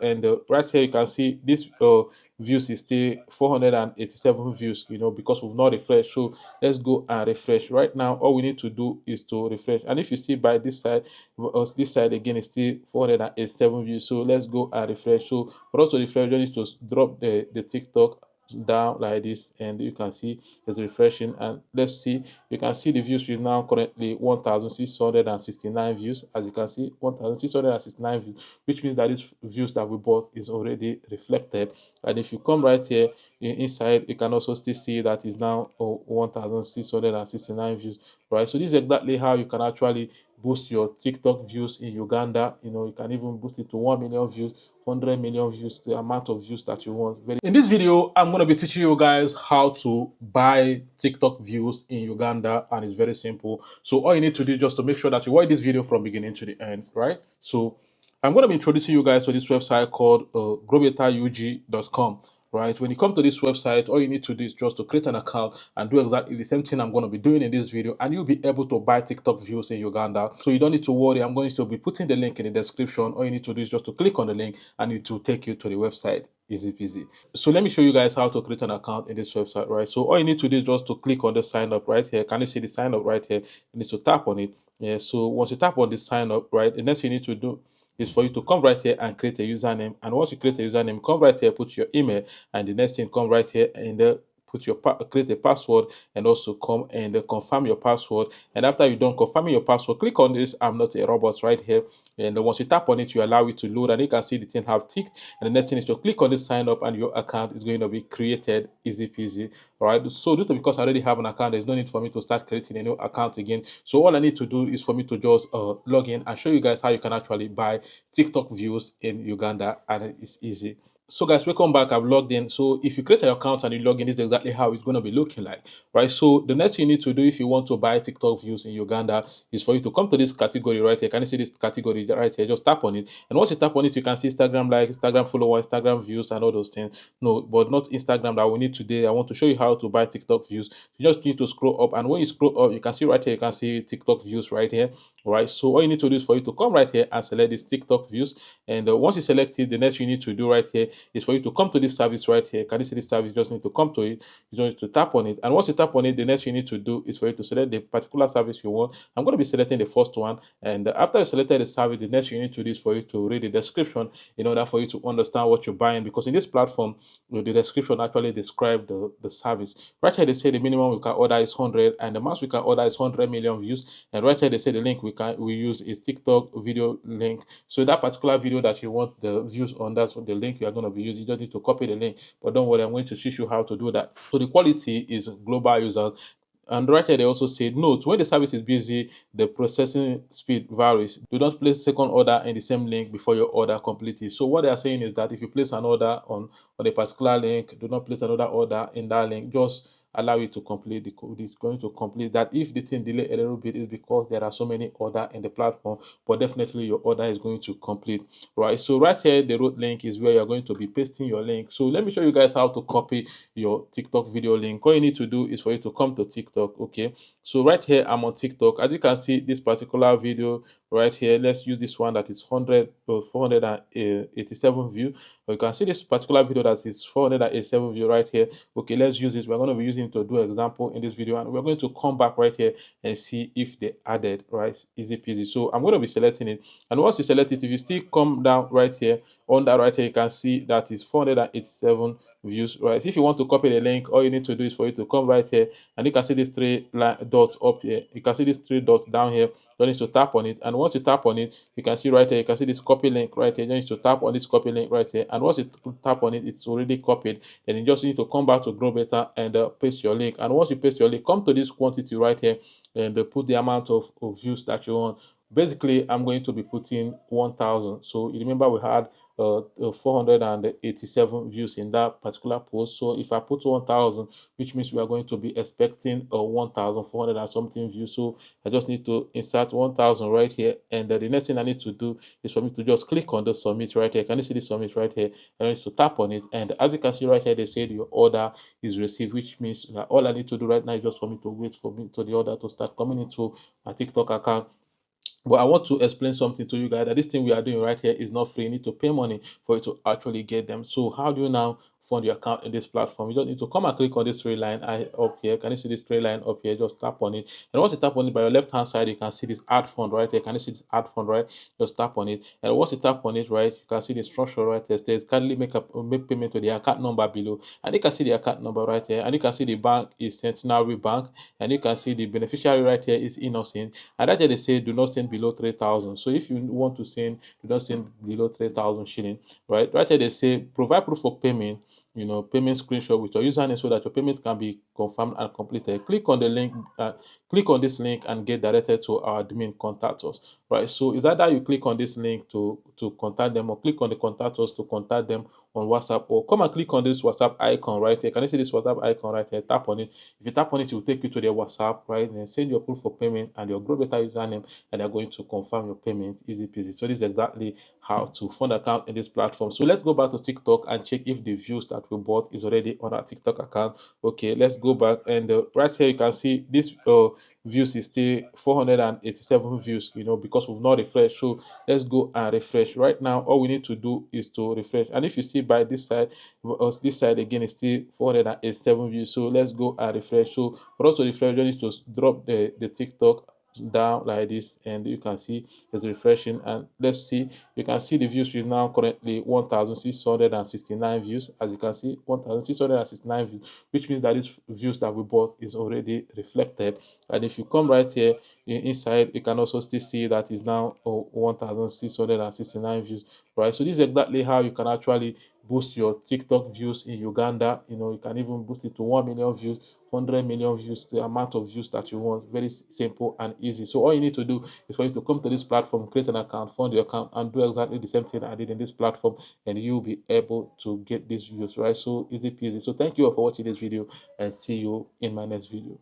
And right here you can see this views is still 487 views, because we've not refreshed. So let's go and refresh. Right now all we need to do is to refresh, and if you see by this side again is still 487 views. So let's go and refresh. So for us to refresh, you need to drop the TikTok down like this, and you can see it's refreshing. And let's see, you can see the views. We now currently 1669 views. As you can see, 1669 views, which means that these views that we bought is already reflected. And if you come right here inside, you can also still see that is now 1669 views, right? So this is exactly how you can actually boost your TikTok views in Uganda. You can even boost it to 1 million views, 100 million views, the amount of views that you want. In this video, I'm going to be teaching you guys how to buy TikTok views in Uganda, and it's very simple. So all you need to do just to make sure that you watch this video from beginning to the end, right? So I'm going to be introducing you guys to this website called growbetterug.com. Right, when you come to this website, all you need to do is just to create an account and do exactly the same thing I'm going to be doing in this video, and you'll be able to buy TikTok views in Uganda. So you don't need to worry. I'm going to be putting the link in the description. All you need to do is just to click on the link and it will take you to the website. Easy peasy. So let me show you guys how to create an account in this website, right? So all you need to do is just to click on the sign up right here. Can you see the sign up right here? You need to tap on it. Yeah, so once you tap on the sign up, right, the next thing you need to do is for you to come right here and create a username. And once you create a username, come right here, put your email, and the next thing, come right here and put your create a password, and also come and confirm your password. And after you're done confirming your password, click on this "I'm not a robot" right here, and once you tap on it, you allow it to load, and you can see the thing have ticked. And the next thing is to click on this "sign up," and your account is going to be created. Easy peasy. All right, so due to because I already have an account, there's no need for me to start creating a new account again. So all I need to do is for me to just log in and show you guys how you can actually buy TikTok views in Uganda, and it's easy. So guys, welcome back. I've logged in. So if you create an account and you log in, this is exactly how it's going to be looking like, right? So the next thing you need to do if you want to buy TikTok views in Uganda is for you to come to this category right here. Can you see this category right here? Just tap on it, and once you tap on it, you can see Instagram like, Instagram follower, Instagram views, and all those things. No, but not Instagram that we need today. I want to show you how to buy TikTok views. You just need to scroll up, and when you scroll up, you can see right here, you can see TikTok views right here. All right, so all you need to do is for you to come right here and select this TikTok views. And once you select it, the next you need to do right here is for you to come to this service right here. Can you see this service? You just need to come to it. You just need to tap on it. And once you tap on it, the next you need to do is for you to select the particular service you want. I'm going to be selecting the first one. And after you selected the service, the next you need to do is for you to read the description in order for you to understand what you're buying. Because in this platform, the description actually describe the service. Right here, they say the minimum we can order is 100, and the max we can order is 100 million views. And right here, they say the link we use is TikTok video link. So that particular video that you want the views on, that's the link you are going to be using. You just need to copy the link, but don't worry, I'm going to teach you how to do that. So the quality is global users. And right here, they also said, note, when the service is busy, the processing speed varies. Do not place second order in the same link before your order completes. So what they are saying is that if you place an order on a particular link, do not place another order in that link. Just allow it to complete the code. It's going to complete that. If the thing delay a little bit, is because there are so many order in the platform, but definitely your order is going to complete, right? So right here, the root link is where you're going to be pasting your link. So let me show you guys how to copy your TikTok video link. All you need to do is for you to come to TikTok. Okay, so right here I'm on TikTok. As you can see, this particular video right here, let's use this one that is 487 view. Or you can see this particular video that is 487 view right here. Okay, let's use it. We're going to be using it to do an example in this video, and we're going to come back right here and see if they added, right? Easy peasy. So I'm going to be selecting it, and once you select it, if you still come down right here, on that right here, you can see that is 487 views, right? If you want to copy the link, all you need to do is for you to come right here, and you can see these three dots up here. You can see these three dots down here. You need to tap on it, and once you tap on it, you can see right here, you can see this copy link right here. You need to tap on this copy link right here, and once you tap on it, it's already copied. Then you just need to come back to Grow Better and paste your link. And once you paste your link, come to this quantity right here and put the amount of views that you want. Basically, I'm going to be putting 1,000. So you remember we had 487 views in that particular post. So if I put 1,000, which means we are going to be expecting 1,400 and something views. So I just need to insert 1,000 right here, and the next thing I need to do is for me to just click on the submit right here. Can you see the submit right here? I need to tap on it, and as you can see right here, they said your order is received, which means that all I need to do right now is just for me to wait for me to the order to start coming into my TikTok account. But I want to explain something to you guys, that this thing we are doing right here is not free. You need to pay money for you to actually get them. So how do you now fund your account in this platform? You just need to come and click on this three line up here. Can you see this three line up here? Just tap on it. And once you tap on it, by your left hand side, you can see this add fund right here. Can you see this add fund, right? Just tap on it. And once you tap on it, right, you can see the instruction right there. It says kindly make payment to the account number below. And you can see the account number right here. And you can see the bank is Centenary Bank. And you can see the beneficiary right here is Innocent. And that they say do not send below 3,000. So if you want to send, do not send below 3,000 shilling, right? Right here they say provide proof of payment, payment screenshot with your username so that your payment can be confirmed and completed. Click on the link, click on this link and get directed to our admin contact us, right? So is that you click on this link to contact them, or click on the contact us to contact them on WhatsApp, or come and click on this WhatsApp icon right here. Can you see this WhatsApp icon right here? Tap on it. If you tap on it, it will take you to their WhatsApp, right? Then send your proof of payment and your Grow Better username, and they're going to confirm your payment. Easy peasy. So this is exactly how to fund account in this platform. So let's go back to TikTok and check if the views that we bought is already on our TikTok account. Okay, let's go back, and right here you can see this views is still 487 views, because we've not refreshed. So let's go and refresh. Right now all we need to do is to refresh, and if you see by this side again is still 487 views. So let's go and refresh. So for us to refresh, you need to drop the TikTok down like this, and you can see it's refreshing. And let's see, you can see the views we now currently 1,669 views. As you can see, 1,669 views, which means that these views that we bought is already reflected. And if you come right here inside, you can also still see that is now 1,669 views, right? So this is exactly how you can actually boost your TikTok views in Uganda. You can even boost it to 1 million views, 100 million views, the amount of views that you want. Very simple and easy. So all you need to do is for you to come to this platform, create an account, fund your account, and do exactly the same thing I did in this platform, and you'll be able to get these views, right? So easy peasy. So thank you all for watching this video, and see you in my next video.